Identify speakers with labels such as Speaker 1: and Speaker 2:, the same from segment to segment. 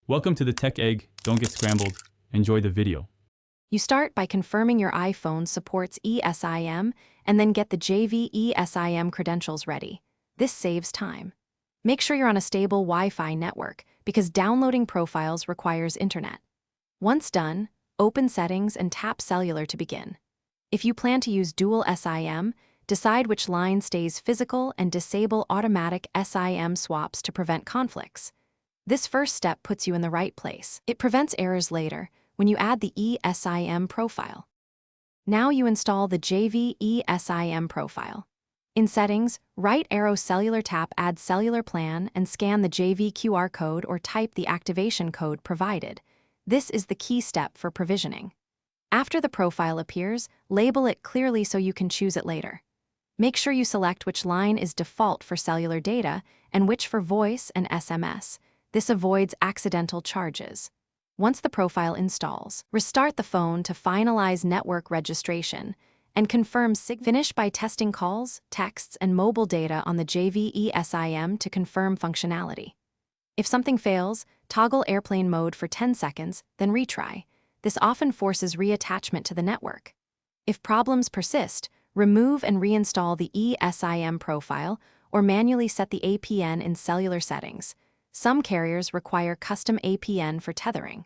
Speaker 1: Welcome to the Tech Egg. Don't get scrambled. Enjoy the video.
Speaker 2: You start by confirming your iPhone supports ESIM and then get the JV ESIM credentials ready. This saves time. Make sure you're on a stable Wi-Fi network because downloading profiles requires internet. Once done, open Settings and tap Cellular to begin. If you plan to use dual SIM, decide which line stays physical and disable automatic SIM swaps to prevent conflicts. This first step puts you in the right place. It prevents errors later when you add the ESIM profile. Now you install the JV ESIM profile. In Settings, right arrow Cellular tap Add Cellular Plan and scan the JV QR code or type the activation code provided. This is the key step for provisioning. After the profile appears, label it clearly so you can choose it later. Make sure you select which line is default for cellular data and which for voice and SMS. This avoids accidental charges. Once the profile installs, restart the phone to finalize network registration and confirm Finish by testing calls, texts, and mobile data on the JV ESIM to confirm functionality. If something fails, toggle airplane mode for 10 seconds, then retry. This often forces reattachment to the network. If problems persist, remove and reinstall the ESIM profile or manually set the APN in cellular settings. Some carriers require custom APN for tethering.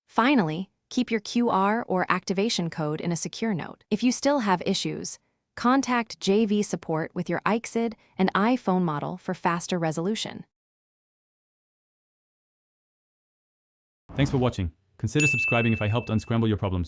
Speaker 2: Finally, keep your QR or activation code in a secure note. If you still have issues, contact JV support with your iXid and iPhone model for faster resolution.
Speaker 1: Thanks for watching. Consider subscribing if I helped unscramble your problems.